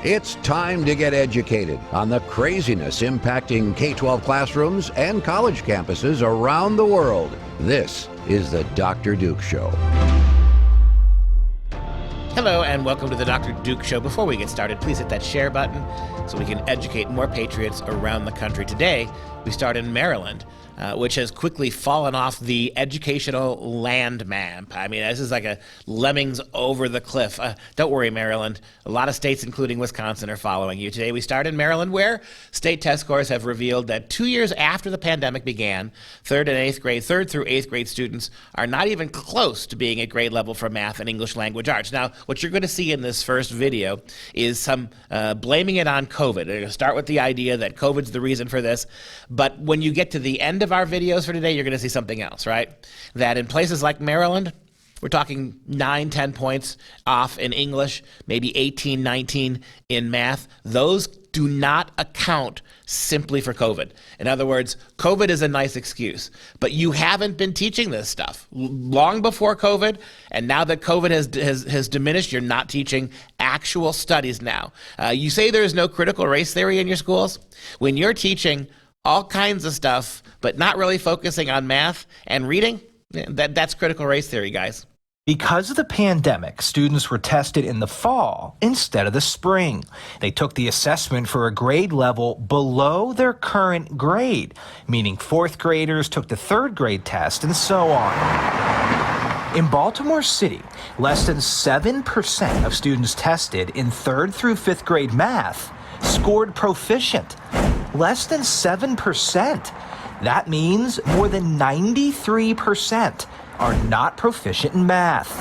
It's time to get educated on the craziness impacting K-12 classrooms and college campuses around the world. This is the Dr. Duke Show. Hello and welcome to the Dr. Duke Show. Before we get started, please hit that share button so we can educate more patriots around the country. Today, we start in Maryland, which has quickly fallen off the educational land map. I mean, this is like a lemmings over the cliff. Don't worry, Maryland. A lot of states, including Wisconsin, are following you. Today, we start in Maryland, where state test scores have revealed that 2 years after the pandemic began, third through eighth grade students are not even close to being at grade level for math and English language arts. Now, what you're going to see in this first video is some blaming it on COVID. They're going to start with the idea that COVID's the reason for this, but when you get to the end of our videos for today, you're going to see something else, right? That in places like Maryland, we're talking 9, 10 points off in English, maybe 18, 19 in math. Those do not account simply for COVID. In other words, COVID is a nice excuse, but you haven't been teaching this stuff long before COVID, and now that COVID has diminished, you're not teaching actual studies now. You say there is no critical race theory in your schools? When you're teaching all kinds of stuff, but not really focusing on math and reading, that's critical race theory, guys. Because of the pandemic, students were tested in the fall instead of the spring. They took the assessment for a grade level below their current grade, meaning fourth graders took the third grade test and so on. In Baltimore City, less than 7% of students tested in third through fifth grade math scored proficient. Less than 7%. That means more than 93% are not proficient in math.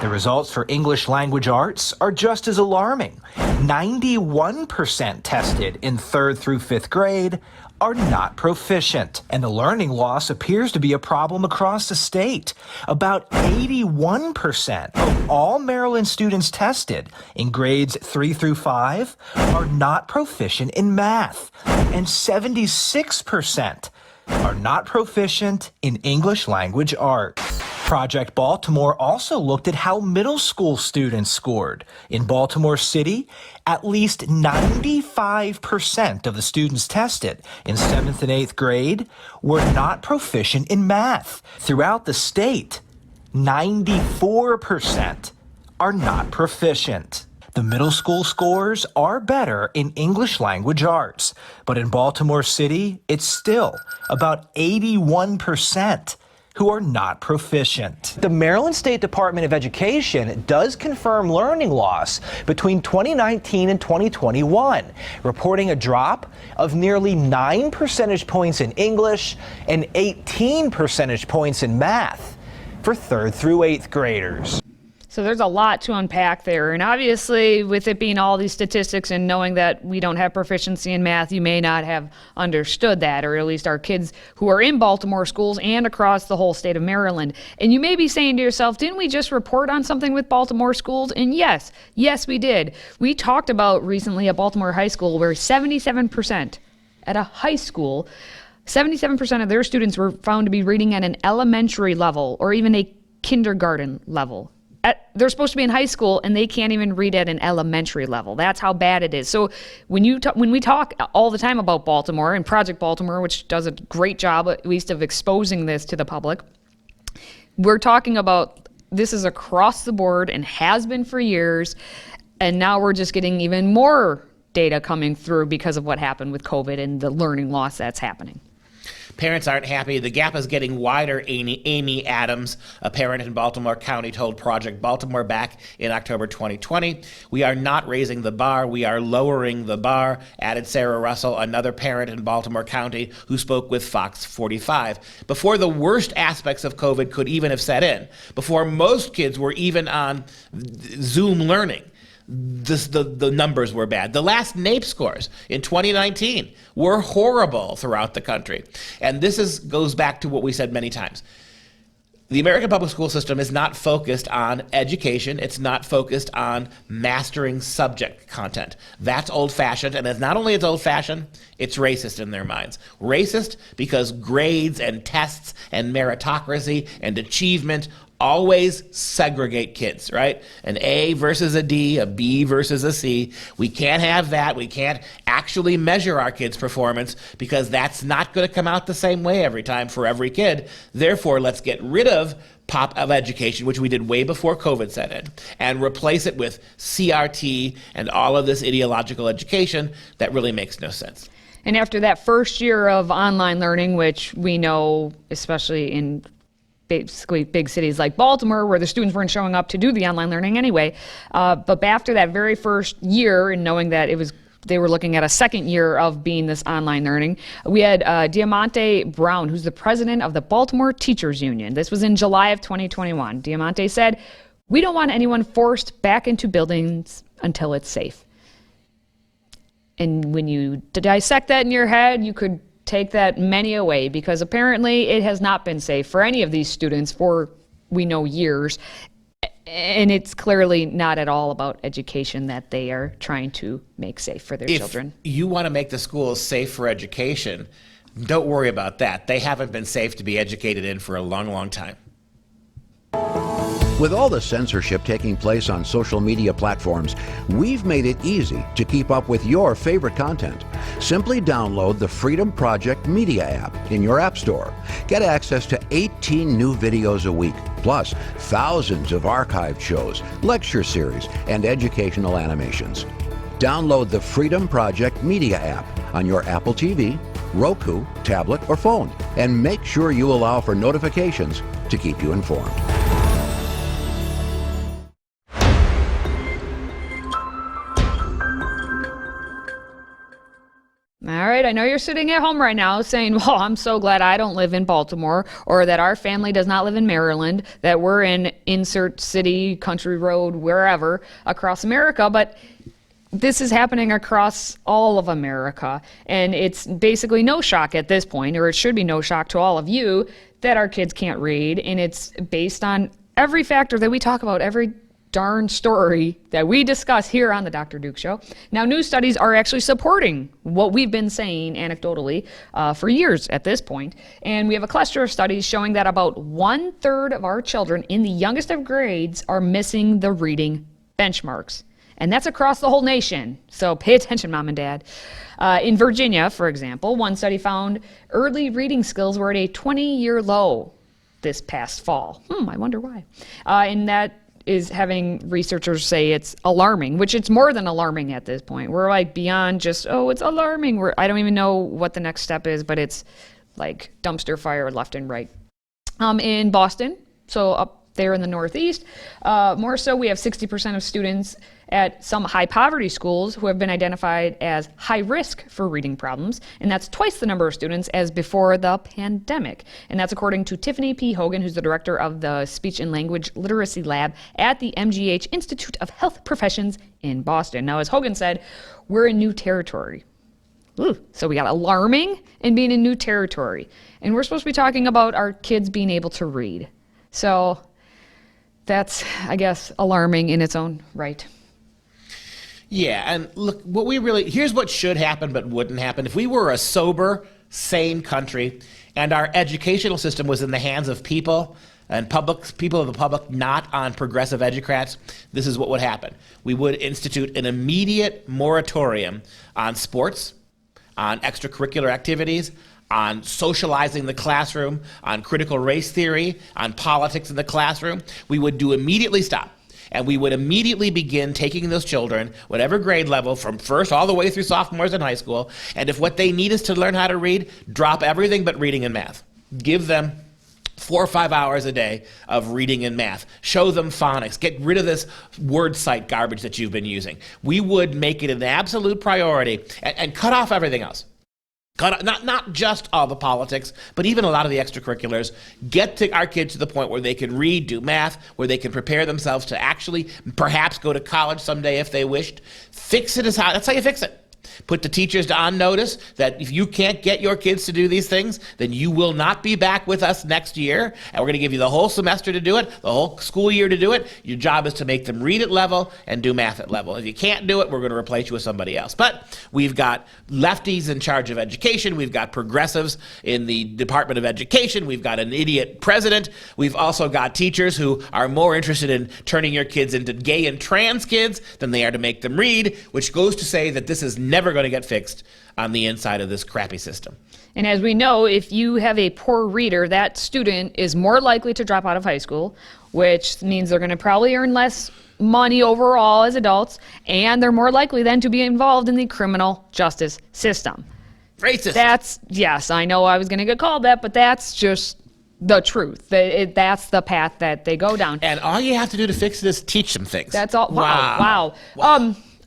The results for English language arts are just as alarming. 91% tested in third through fifth grade are not proficient. And the learning loss appears to be a problem across the state. About 81% of all Maryland students tested in grades 3 through 5 are not proficient in math. And 76% are not proficient in English language arts. Project Baltimore also looked at how middle school students scored. In Baltimore City, at least 95% of the students tested in 7th and 8th grade were not proficient in math. Throughout the state, 94% are not proficient. The middle school scores are better in English language arts, but in Baltimore City, it's still about 81% who are not proficient. The Maryland State Department of Education does confirm learning loss between 2019 and 2021, reporting a drop of nearly 9 percentage points in English and 18 percentage points in math for 3rd through 8th graders. So there's a lot to unpack there. And obviously, with it being all these statistics and knowing that we don't have proficiency in math, you may not have understood that, or at least our kids who are in Baltimore schools and across the whole state of Maryland. And you may be saying to yourself, didn't we just report on something with Baltimore schools? And yes, we did. We talked about recently at Baltimore High School where 77% at a high school, 77% of their students were found to be reading at an elementary level or even a kindergarten level. They're supposed to be in high school and they can't even read at an elementary level. That's how bad it is. So when we talk all the time about Baltimore and Project Baltimore, which does a great job at least of exposing this to the public, we're talking about this is across the board and has been for years. And now we're just getting even more data coming through because of what happened with COVID and the learning loss that's happening. Parents aren't happy. The gap is getting wider, Amy Adams, a parent in Baltimore County, told Project Baltimore back in October 2020. "We are not raising the bar, we are lowering the bar," added Sarah Russell, another parent in Baltimore County who spoke with Fox 45. Before the worst aspects of COVID could even have set in, before most kids were even on Zoom learning, the numbers were bad. The last NAEP scores in 2019 were horrible throughout the country. And this goes back to what we said many times. The American public school system is not focused on education. It's not focused on mastering subject content. That's old-fashioned, and it's not only it's old-fashioned, it's racist in their minds. Racist because grades and tests and meritocracy and achievement Always segregate kids, right? An A versus a D, a B versus a C. We can't have that. We can't actually measure our kids' performance because that's not going to come out the same way every time for every kid. Therefore, let's get rid of education, which we did way before COVID set in, and replace it with CRT and all of this ideological education that really makes no sense. And after that first year of online learning, which we know, especially in basically big cities like Baltimore, where the students weren't showing up to do the online learning anyway. But after that very first year, and knowing that they were looking at a second year of being this online learning, we had Diamante Brown, who's the president of the Baltimore Teachers Union. This was in July of 2021. Diamante said, "We don't want anyone forced back into buildings until it's safe." And when you dissect that in your head, you could take that many away, because apparently it has not been safe for any of these students for, we know, years. And it's clearly not at all about education that they are trying to make safe for their children. If you want to make the schools safe for education, don't worry about that. They haven't been safe to be educated in for a long, long time. With all the censorship taking place on social media platforms, we've made it easy to keep up with your favorite content. Simply download the Freedom Project Media app in your app store. Get access to 18 new videos a week, plus thousands of archived shows, lecture series, and educational animations. Download the Freedom Project Media app on your Apple TV, Roku, tablet, or phone, and make sure you allow for notifications to keep you informed. All right, I know you're sitting at home right now saying, well, I'm so glad I don't live in Baltimore, or that our family does not live in Maryland, that we're in insert city, country road, wherever across America. But this is happening across all of America. And it's basically no shock at this point, or it should be no shock to all of you, that our kids can't read. And it's based on every factor that we talk about, every darn story that we discuss here on the Dr. Duke Show. Now, new studies are actually supporting what we've been saying anecdotally for years at this point. And we have a cluster of studies showing that about 1/3 of our children in the youngest of grades are missing the reading benchmarks. And that's across the whole nation. So pay attention, Mom and Dad. In Virginia, for example, one study found early reading skills were at a 20-year low this past fall. I wonder why. And that is having researchers say it's alarming, which it's more than alarming at this point. We're like beyond just, oh, it's alarming. I don't even know what the next step is, but it's like dumpster fire left and right. In Boston, so up there in the Northeast, more so, we have 60% of students at some high poverty schools who have been identified as high risk for reading problems, and that's twice the number of students as before the pandemic. And that's according to Tiffany P. Hogan, who's the director of the Speech and Language Literacy Lab at the MGH Institute of Health Professions in Boston. Now, as Hogan said, we're in new territory. So we got alarming and being in new territory. And we're supposed to be talking about our kids being able to read. So that's, I guess, alarming in its own right. Yeah, and look, here's what should happen but wouldn't happen. If we were a sober, sane country and our educational system was in the hands of people and people of the public, not on progressive educrats, this is what would happen. We would institute an immediate moratorium on sports, on extracurricular activities, on socializing the classroom, on critical race theory, on politics in the classroom. We would immediately stop. And we would immediately begin taking those children, whatever grade level, from first all the way through sophomores in high school, and if what they need is to learn how to read, drop everything but reading and math. Give them 4 or 5 hours a day of reading and math. Show them phonics. Get rid of this word site garbage that you've been using. We would make it an absolute priority and cut off everything else. Not just all the politics, but even a lot of the extracurriculars. Get our kids to the point where they can read, do math, where they can prepare themselves to actually perhaps go to college someday if they wished. That's how you fix it. Put the teachers on notice that if you can't get your kids to do these things, then you will not be back with us next year. And we're going to give you the whole semester to do it, the whole school year to do it. Your job is to make them read at level and do math at level. If you can't do it, we're going to replace you with somebody else. But we've got lefties in charge of education. We've got progressives in the Department of Education. We've got an idiot president. We've also got teachers who are more interested in turning your kids into gay and trans kids than they are to make them read, which goes to say that this is never going to get fixed on the inside of this crappy system. And as we know, if you have a poor reader, that student is more likely to drop out of high school, which means they're going to probably earn less money overall as adults, and they're more likely then to be involved in the criminal justice system. Racist. Yes, I know I was going to get called that, but that's just the truth. That's the path that they go down. And all you have to do to fix it is teach them things. That's all. Wow.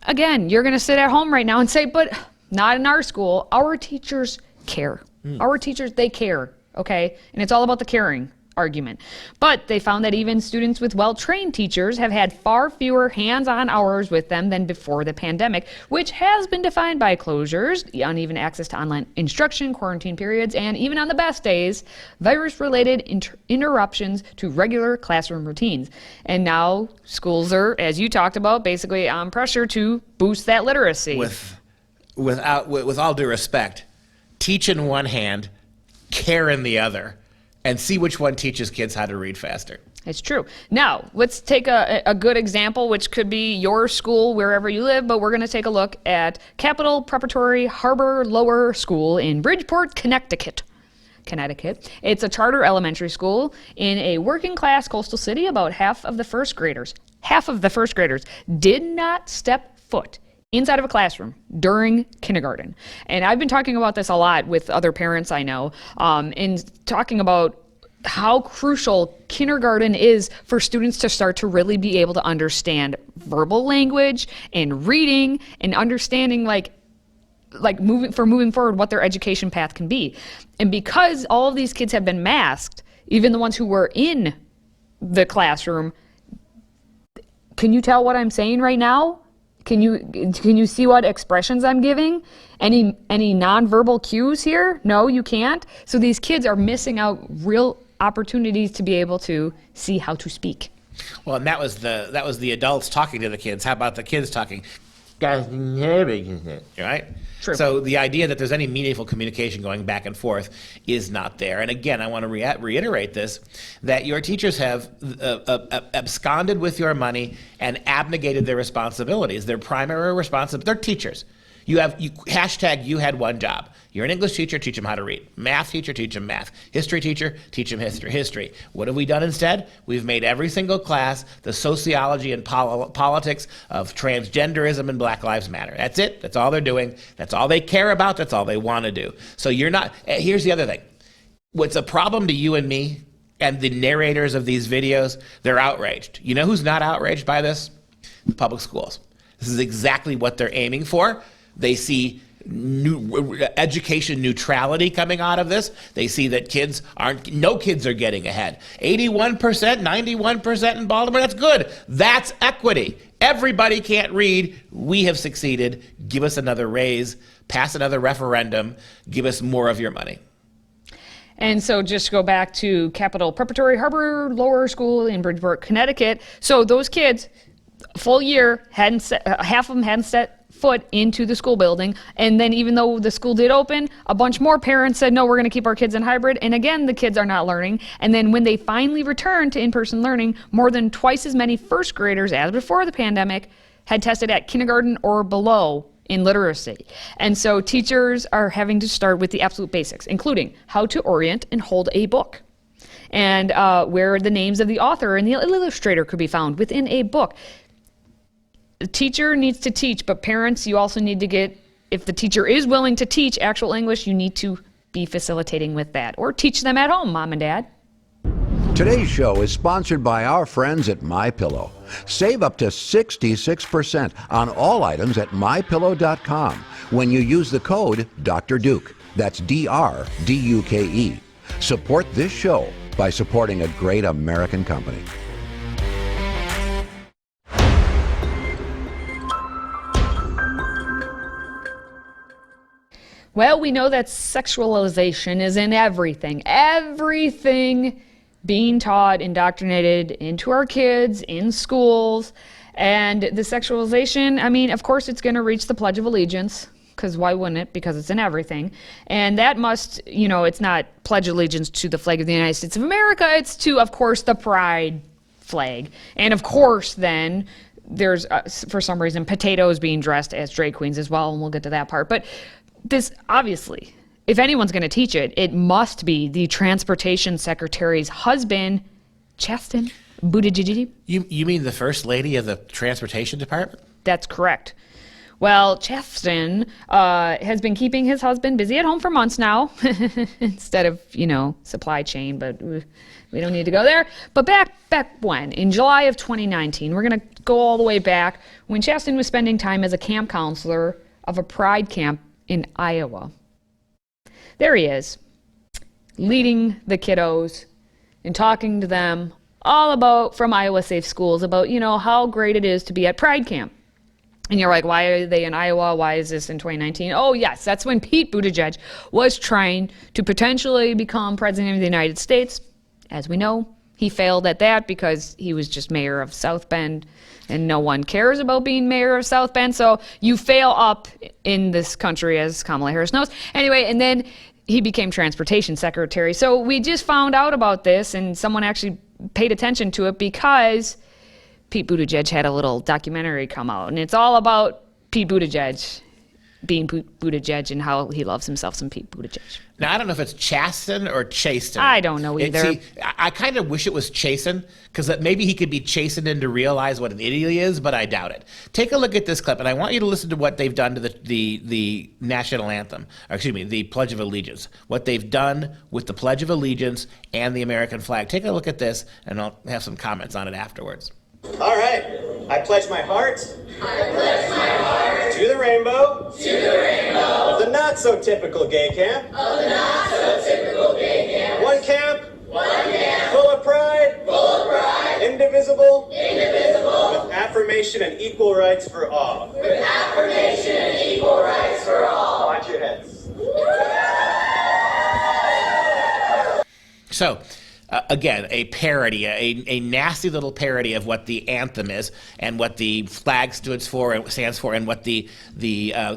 Again, you're going to sit at home right now and say, but not in our school. Our teachers care. Our teachers, they care, okay? And it's all about the caring argument. But they found that even students with well-trained teachers have had far fewer hands-on hours with them than before the pandemic, which has been defined by closures, uneven access to online instruction, quarantine periods, and even on the best days, virus-related interruptions to regular classroom routines. And now schools are, as you talked about, basically on pressure to boost that literacy. With all due respect, teach in one hand, care in the other, and see which one teaches kids how to read faster. It's true. Now, let's take a good example, which could be your school, wherever you live, but we're going to take a look at Capital Preparatory Harbor Lower School in Bridgeport, Connecticut. It's a charter elementary school in a working-class coastal city. About half of the first graders did not step foot inside of a classroom during kindergarten. And I've been talking about this a lot with other parents I know, in talking about how crucial kindergarten is for students to start to really be able to understand verbal language and reading and understanding moving forward what their education path can be. And because all of these kids have been masked, even the ones who were in the classroom, can you tell what I'm saying right now? Can you see what expressions I'm giving? Any nonverbal cues here? No, you can't. So these kids are missing out real opportunities to be able to see how to speak. Well, and that was the adults talking to the kids. How about the kids talking? Right? True. So the idea that there's any meaningful communication going back and forth is not there. And again, I want to reiterate this, that your teachers have absconded with your money and abnegated their responsibilities. Their primary responsibility, they're teachers. You had one job. You're an English teacher, teach them how to read. Math teacher, teach them math. History teacher, teach them history. What have we done instead? We've made every single class the sociology and politics of transgenderism and Black Lives Matter. That's it. That's all they're doing. That's all they care about. That's all they want to do. So you're not, here's the other thing. What's a problem to you and me and the narrators of these videos? They're outraged. You know who's not outraged by this? The public schools. This is exactly what they're aiming for. They see education neutrality coming out of this. They see that no kids are getting ahead. 81%, 91% in Baltimore, that's good. That's equity. Everybody can't read. We have succeeded. Give us another raise, pass another referendum, give us more of your money. And so just go back to Capital Preparatory Harbor Lower School in Bridgeport, Connecticut. So those kids, full year, half of them hadn't set foot into the school building. And then even though the school did open, a bunch more parents said, no, we're going to keep our kids in hybrid. And again, the kids are not learning. And then when they finally returned to in-person learning, more than twice as many first graders as before the pandemic had tested at kindergarten or below in literacy. And so teachers are having to start with the absolute basics, including how to orient and hold a book, and where the names of the author and the illustrator could be found within a book. The teacher needs to teach, but parents, you also need to get, if the teacher is willing to teach actual English, you need to be facilitating with that, or teach them at home, mom and dad. Today's show is sponsored by our friends at MyPillow. Save up to 66% on all items at MyPillow.com when you use the code Dr. Duke. That's DRDUKE. Support this show by supporting a great American company. Well, we know that sexualization is in everything. Everything being taught, indoctrinated into our kids, in schools. And the sexualization, I mean, of course it's going to reach the Pledge of Allegiance, because why wouldn't it? Because it's in everything. And that must, it's not pledge allegiance to the flag of the United States of America. It's to, of course, the pride flag. And of course, then, there's, for some reason, potatoes being dressed as drag queens as well, and we'll get to that part. But this, obviously, if anyone's going to teach it, it must be the Transportation Secretary's husband, Chasten Buttigieg. You mean the First Lady of the Transportation Department? That's correct. Well, Jefferson has been keeping his husband busy at home for months now, instead of, supply chain, but we don't need to go there. But back when, in July of 2019, we're going to go all the way back, when Jefferson was spending time as a camp counselor of a pride camp in Iowa. There he is, leading the kiddos and talking to them all about, from Iowa Safe Schools, about, how great it is to be at pride camp. And you're like, why are they in Iowa? Why is this in 2019? Oh, yes, that's when Pete Buttigieg was trying to potentially become president of the United States. As we know, he failed at that because he was just mayor of South Bend, and no one cares about being mayor of South Bend. So you fail up in this country, as Kamala Harris knows. Anyway, and then he became transportation secretary. So we just found out about this, and someone actually paid attention to it because Pete Buttigieg had a little documentary come out, and it's all about Pete Buttigieg being Buttigieg and how he loves himself some Pete Buttigieg. Now, I don't know if it's Chasten or Chasten. I don't know either. I kind of wish it was Chasten, because maybe he could be chastened into realize what an idiot he is, but I doubt it. Take a look at this clip, and I want you to listen to what they've done to the national anthem, or excuse me, the Pledge of Allegiance, what they've done with the Pledge of Allegiance and the American flag. Take a look at this, and I'll have some comments on it afterwards. All right. I pledge my heart. To the rainbow. Of the not so typical gay camp. One camp. Full of pride. Indivisible. With affirmation and equal rights for all. Watch your heads. So, again, a parody, a nasty little parody of what the anthem is and what the flag stands for, and what the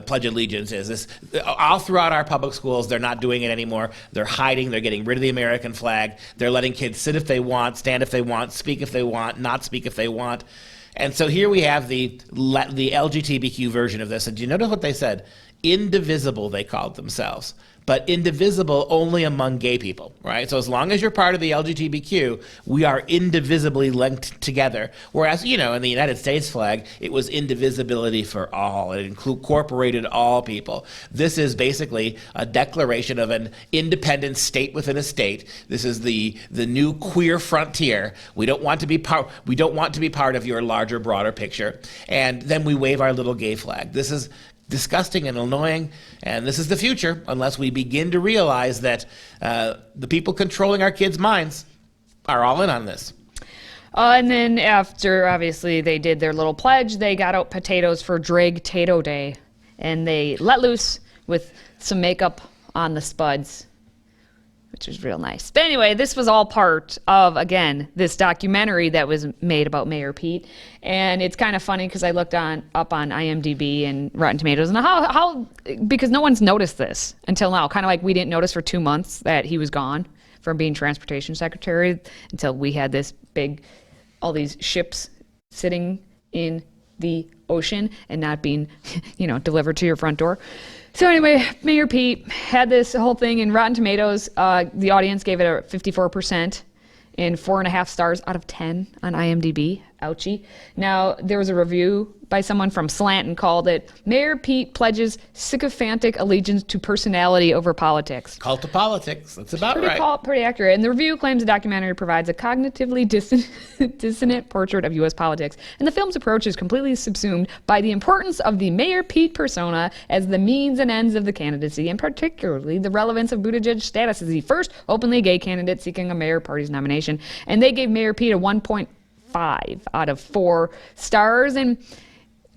Pledge of Allegiance is. This, all throughout our public schools, they're not doing it anymore. They're hiding. They're getting rid of the American flag. They're letting kids sit if they want, stand if they want, speak if they want, not speak if they want. And so here we have the LGBTQ version of this. And do you notice what they said? Indivisible, they called themselves. But indivisible only among gay people, right? So as long as you're part of the LGBTQ, we are indivisibly linked together. Whereas, in the United States flag, it was indivisibility for all. It incorporated all people. This is basically a declaration of an independent state within a state. This is the new queer frontier. We don't want to be part of your larger, broader picture. And then we wave our little gay flag. This is disgusting and annoying, and this is the future unless we begin to realize that the people controlling our kids' minds are all in on this. And then after, obviously, they did their little pledge, they got out potatoes for Drag-Tato Day, and they let loose with some makeup on the spuds, which was real nice. But anyway, this was all part of, again, this documentary that was made about Mayor Pete. And it's kind of funny because I looked up on IMDb and Rotten Tomatoes, and because no one's noticed this until now. Kind of like we didn't notice for 2 months that he was gone from being transportation secretary until we had this all these ships sitting in the ocean and not being, delivered to your front door. So anyway, Mayor Pete had this whole thing in Rotten Tomatoes. The audience gave it a 54% and 4.5 stars out of 10 on IMDb. Ouchie. Now, there was a review by someone from Slanton called it, Mayor Pete pledges sycophantic allegiance to personality over politics. Cult of politics. That's about right. Pretty accurate. And the review claims the documentary provides a cognitively dissonant portrait of U.S. politics, and the film's approach is completely subsumed by the importance of the Mayor Pete persona as the means and ends of the candidacy, and particularly the relevance of Buttigieg's status as the first openly gay candidate seeking a mayor party's nomination. And they gave Mayor Pete a 1.5 out of 4 stars, and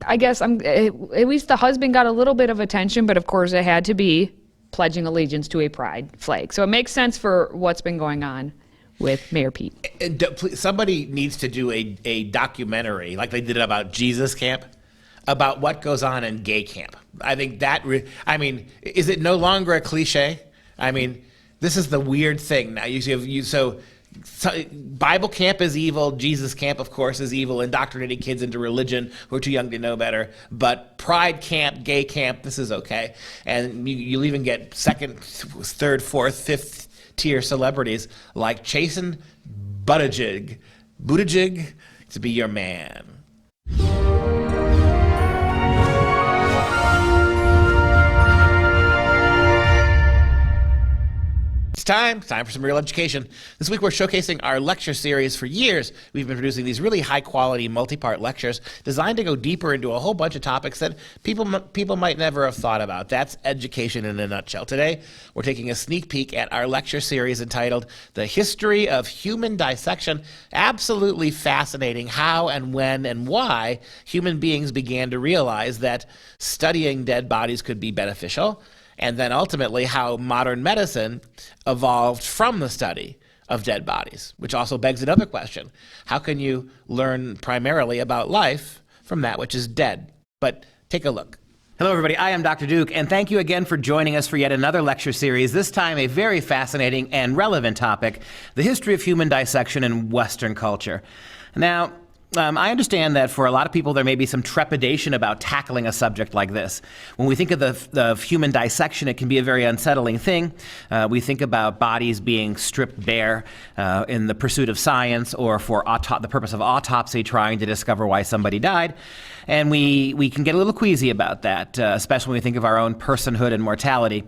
I guess at least the husband got a little bit of attention, but of course it had to be pledging allegiance to a pride flag. So it makes sense for what's been going on with Mayor Pete. Somebody needs to do a documentary like they did about Jesus Camp, about what goes on in gay camp. I think that, is it no longer a cliche? I mean, this is the weird thing now. So Bible camp is evil. Jesus camp, of course, is evil, indoctrinating kids into religion who are too young to know better. But pride camp, gay camp, this is okay. And you'll even get second, third, fourth, fifth tier celebrities like Chasen Buttigieg to be your man. Time for some real education. This week we're showcasing our lecture series. For years, we've been producing these really high-quality, multi-part lectures designed to go deeper into a whole bunch of topics that people might never have thought about. That's education in a nutshell. Today, we're taking a sneak peek at our lecture series entitled The History of Human Dissection. Absolutely fascinating how and when and why human beings began to realize that studying dead bodies could be beneficial, and then ultimately how modern medicine evolved from the study of dead bodies, which also begs another question. How can you learn primarily about life from that which is dead? But take a look. Hello, everybody. I am Dr. Duke, and thank you again for joining us for yet another lecture series, this time a very fascinating and relevant topic, the history of human dissection in Western culture. Now, I understand that for a lot of people there may be some trepidation about tackling a subject like this. When we think of the human dissection, it can be a very unsettling thing. We think about bodies being stripped bare in the pursuit of science or for the purpose of autopsy, trying to discover why somebody died. And we can get a little queasy about that, especially when we think of our own personhood and mortality.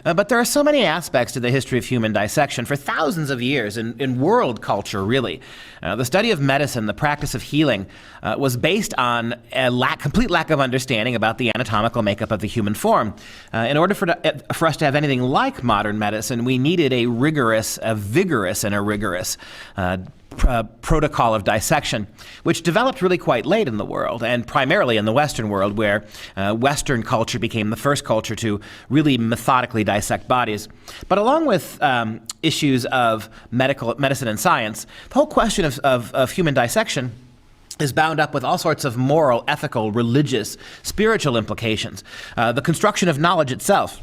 But there are so many aspects to the history of human dissection for thousands of years in world culture, really. The study of medicine, the practice of healing, was based on a complete lack of understanding about the anatomical makeup of the human form. In order for us to have anything like modern medicine, we needed a vigorous protocol of dissection, which developed really quite late in the world, and primarily in the Western world, where Western culture became the first culture to really methodically dissect bodies. But along with issues of medicine and science, the whole question of human dissection is bound up with all sorts of moral, ethical, religious, spiritual implications. The construction of knowledge itself.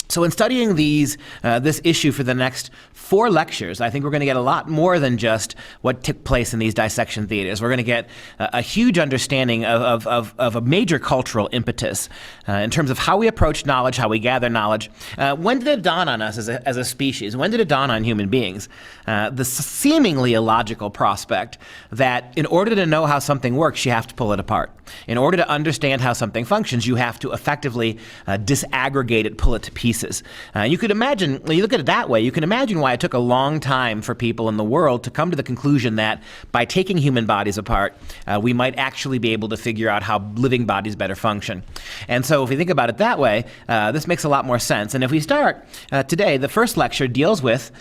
So in studying this issue for the next 4 lectures, I think we're going to get a lot more than just what took place in these dissection theaters. We're going to get a huge understanding of a major cultural impetus in terms of how we approach knowledge, how we gather knowledge. When did it dawn on us as a species? When did it dawn on human beings? The seemingly illogical prospect that in order to know how something works, you have to pull it apart. In order to understand how something functions, you have to effectively disaggregate it, pull it to pieces. You could imagine, when you look at it that way, you can imagine why it took a long time for people in the world to come to the conclusion that by taking human bodies apart, we might actually be able to figure out how living bodies better function. And so if we think about it that way, this makes a lot more sense. And if we start today, the first lecture deals with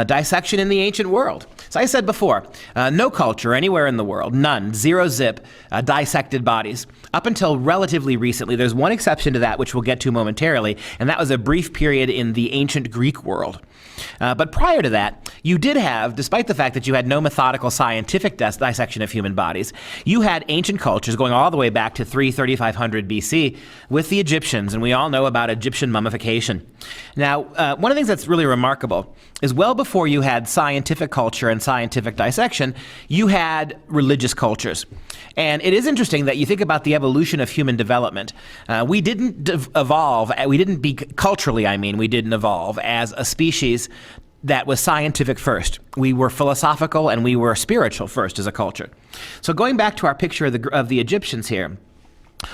dissection in the ancient world. So I said before, no culture anywhere in the world, none, zero zip, dissected bodies. Up until relatively recently, there's one exception to that, which we'll get to momentarily, and that was a brief period in the ancient Greek world. But prior to that, you did have, despite the fact that you had no methodical scientific dissection of human bodies, you had ancient cultures going all the way back to 3,500 BC with the Egyptians, and we all know about Egyptian mummification. Now, one of the things that's really remarkable is well before you had scientific culture and scientific dissection, you had religious cultures. And it is interesting that you think about the evolution of human development. We didn't evolve, we didn't evolve as a species that was scientific first. We were philosophical and we were spiritual first as a culture. So going back to our picture of the Egyptians here,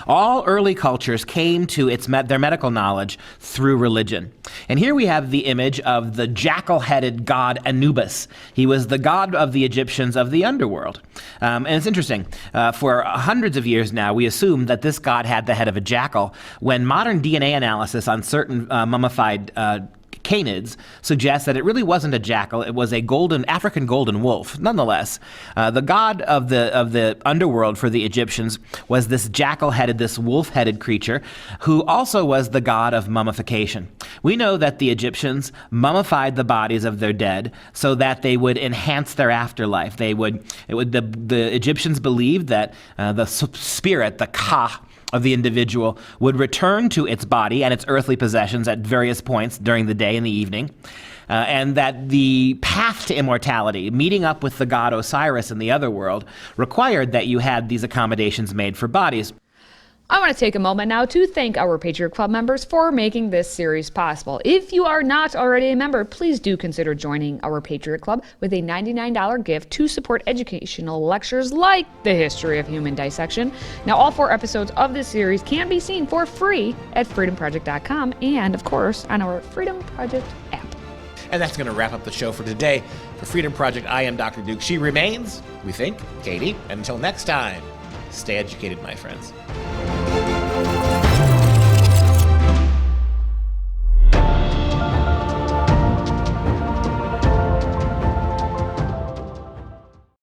all early cultures came to their medical knowledge through religion. And here we have the image of the jackal-headed god Anubis. He was the god of the Egyptians of the underworld. And it's interesting, for hundreds of years now, we assume that this god had the head of a jackal, when modern DNA analysis on certain mummified canids suggests that it really wasn't a jackal, it was a African golden wolf. Nonetheless, the god of the underworld for the Egyptians was this jackal-headed, this wolf-headed creature, who also was the god of mummification. We know that the Egyptians mummified the bodies of their dead so that they would enhance their afterlife. The Egyptians believed that the spirit, the ka, of the individual would return to its body and its earthly possessions at various points during the day and the evening, and that the path to immortality, meeting up with the god Osiris in the other world, required that you had these accommodations made for bodies. I want to take a moment now to thank our Patriot Club members for making this series possible. If you are not already a member, please do consider joining our Patriot Club with a $99 gift to support educational lectures like The History of Human Dissection. Now, all 4 episodes of this series can be seen for free at freedomproject.com and, of course, on our Freedom Project app. And that's going to wrap up the show for today. For Freedom Project, I am Dr. Duke. She remains, we think, Katie. And until next time, stay educated, my friends.